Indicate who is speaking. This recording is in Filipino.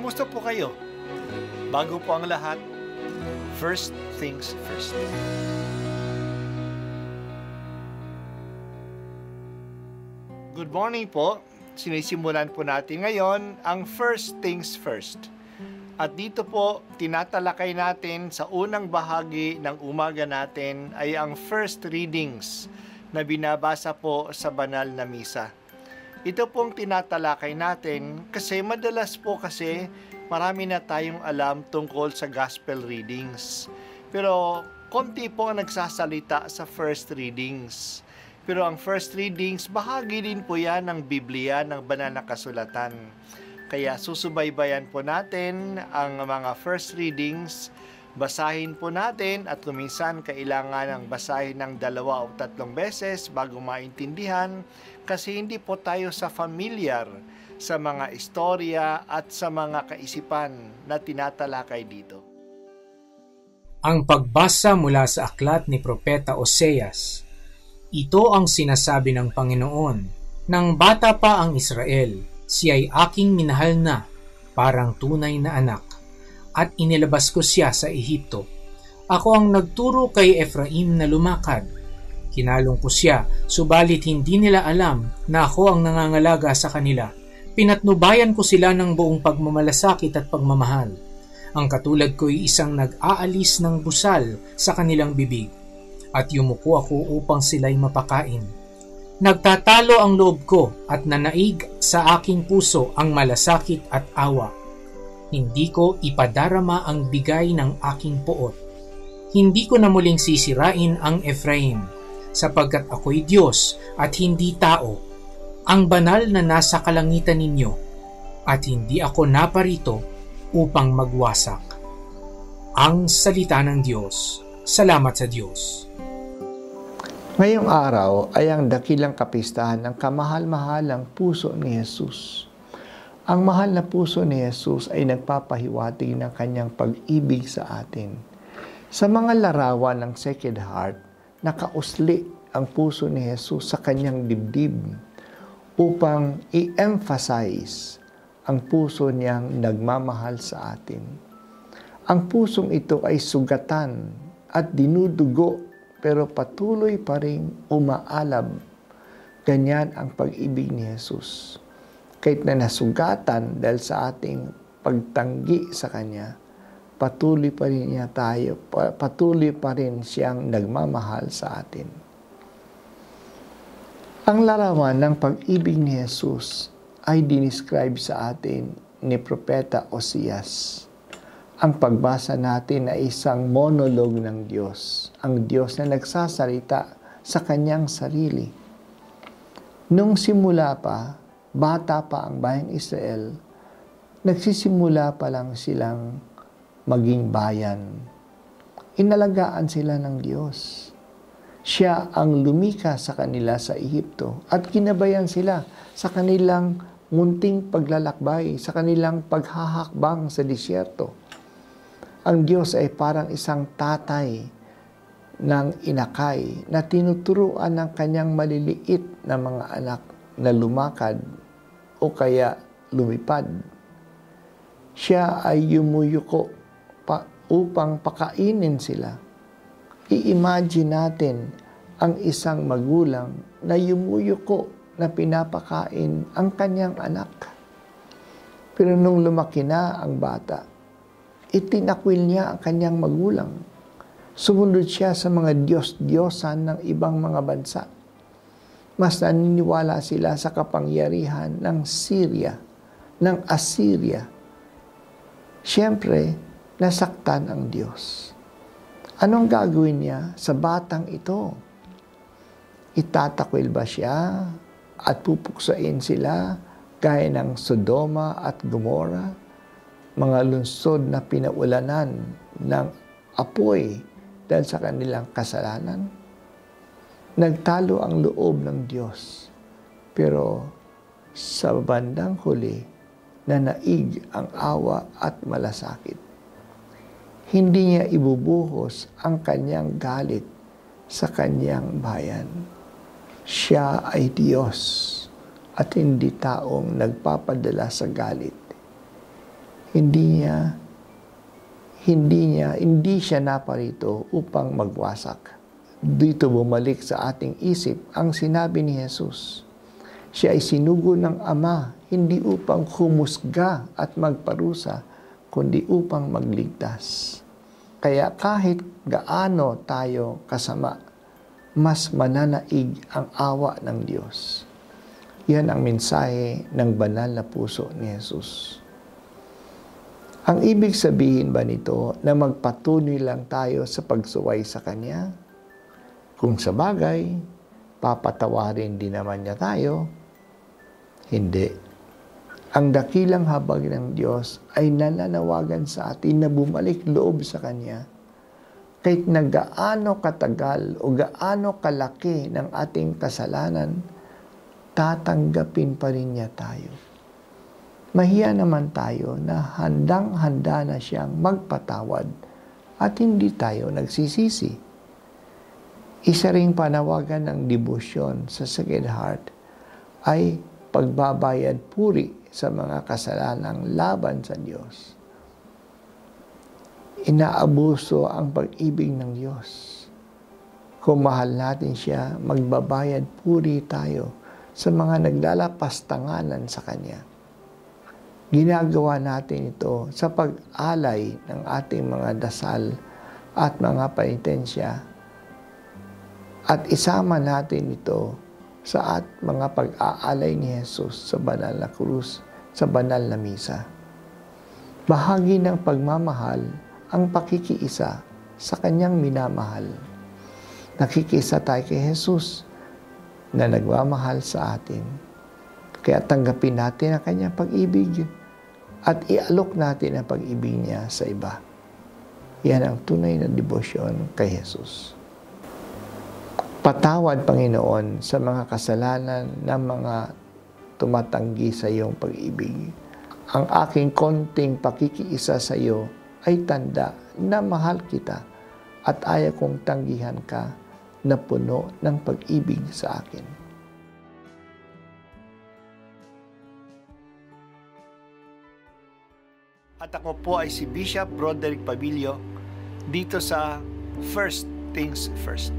Speaker 1: Kumusta po kayo? Bago po ang lahat, first things first. Good morning po. Sinisimulan po natin ngayon ang first things first. At dito po, tinatalakay natin sa unang bahagi ng umaga natin ay ang first readings na binabasa po sa banal na misa. Ito pong tinatalakay natin kasi madalas po kasi marami na tayong alam tungkol sa gospel readings. Pero konti po ang nagsasalita sa first readings. Pero ang first readings, bahagi din po yan ng Biblia, ng banal na kasulatan. Kaya susubaybayan po natin ang mga first readings, basahin po natin at kuminsan kailangan ng basahin ng 2 o 3 beses bago maintindihan kasi hindi po tayo familiar sa mga istorya at sa mga kaisipan na tinatalakay dito.
Speaker 2: Ang pagbasa mula sa aklat ni Propeta Oseas. Ito ang sinasabi ng Panginoon, "Nang bata pa ang Israel, siya'y aking minahal na, parang tunay na anak, at inilabas ko siya sa Ehipto. Ako ang nagturo kay Efraim na lumakad. Kinalong ko siya, subalit hindi nila alam na ako ang nangangalaga sa kanila. Pinatnubayan ko sila ng buong pagmamalasakit at pagmamahal. Ang katulad ko'y isang nag-aalis ng busal sa kanilang bibig, at yumuko ako upang sila'y mapakain. Nagtatalo ang loob ko at nanaig sa aking puso ang malasakit at awa. Hindi ko ipadarama ang bigay ng aking poot. Hindi ko na muling sisirain ang Efraim, sapagkat ako'y Diyos at hindi tao, ang banal na nasa kalangitan ninyo, at hindi ako naparito upang magwasak." Ang salita ng Diyos. Salamat sa Diyos.
Speaker 3: Ngayong araw ay ang dakilang kapistahan ng kamahal-mahalang puso ni Jesus. Ang mahal na puso ni Jesus ay nagpapahiwatig ng kanyang pag-ibig sa atin. Sa mga larawan ng Sacred Heart, nakausli ang puso ni Jesus sa kanyang dibdib upang i-emphasize ang puso niyang nagmamahal sa atin. Ang pusong ito ay sugatan at dinudugo pero patuloy pa rin umaalab. Ganyan ang pag-ibig ni Jesus. Kahit na nasugatan dahil sa ating pagtanggi sa Kanya, patuloy pa rin siyang nagmamahal sa atin. Ang larawan ng pag-ibig ni Jesus ay dinescribe sa atin ni Propeta Oseas. Ang pagbasa natin ay isang monologue ng Diyos. Ang Diyos na nagsasalita sa kanyang sarili. Nung simula pa, bata pa ang bayang Israel, nagsisimula pa lang silang maging bayan. Inalagaan sila ng Diyos. Siya ang lumika sa kanila sa Ehipto at ginabayan sila sa kanilang munting paglalakbay, sa kanilang paghahakbang sa disyerto. Ang Diyos ay parang isang tatay ng inakay na tinuturuan ng kanyang maliliit na mga anak na lumakad o kaya lumipad. Siya ay yumuyuko upang pakainin sila. I-imagine natin ang isang magulang na yumuyuko na pinapakain ang kanyang anak. Pero nung lumaki na ang bata, itinakwil niya ang kanyang magulang. Sumunod siya sa mga Diyos-Diyosan ng ibang mga bansa. Mas naniniwala sila sa kapangyarihan ng Syria, ng Assyria. Siyempre, nasaktan ang Diyos. Anong gagawin niya sa batang ito? Itatakwil ba siya at pupuksain sila gaya ng Sodoma at Gomorrah? Mga lungsod na pinaulanan ng apoy dahil sa kanilang kasalanan. Nagtalo ang loob ng Diyos. Pero sa bandang huli, nanaig ang awa at malasakit. Hindi niya ibubuhos ang kanyang galit sa kanyang bayan. Siya ay Diyos at hindi taong nagpapadala sa galit. Hindi siya naparito upang magwasak. Dito bumalik sa ating isip ang sinabi ni Jesus. Siya ay sinugo ng Ama, hindi upang humusga at magparusa, kundi upang magligtas. Kaya kahit gaano tayo kasama, mas mananaig ang awa ng Diyos. Yan ang mensahe ng banal na puso ni Jesus. Ang ibig sabihin ba nito na magpatuloy lang tayo sa pagsuway sa Kanya? Kung sa bagay, papatawarin din naman niya tayo. Hindi. Ang dakilang habag ng Diyos ay nananawagan sa atin na bumalik loob sa Kanya. Kahit na gaano katagal o gaano kalaki ng ating kasalanan, tatanggapin pa rin niya tayo. Mahiya naman tayo na handang-handa na siyang magpatawad at hindi tayo nagsisisi. Isa ring panawagan ng debosyon sa Sacred Heart ay pagbabayad puri sa mga kasalanang laban sa Diyos. Inaabuso ang pag-ibig ng Diyos. Kung mahal natin siya, magbabayad puri tayo sa mga naglalapastanganan sa Kanya. Ginagawa natin ito sa pag-alay ng ating mga dasal at mga penitensya at isama natin ito sa mga pag-aalay ni Jesus sa banal na krus, sa banal na misa. Bahagi ng pagmamahal ang pakikiisa sa Kanyang minamahal. Nakikiisa tayo kay Jesus na nagmamahal sa atin. Kaya tanggapin natin ang Kanyang pag-ibig at ialok natin ang pag-ibig niya sa iba. Yan ang tunay na debosyon kay Jesus. Patawad, Panginoon, sa mga kasalanan ng mga tumatanggi sa iyong pag-ibig. Ang aking konting pakikiisa sa iyo ay tanda na mahal kita at ayaw kong tanggihan ka na puno ng pag-ibig sa akin.
Speaker 1: At ako po ay si Bishop Broderick Pabilio dito sa First Things First.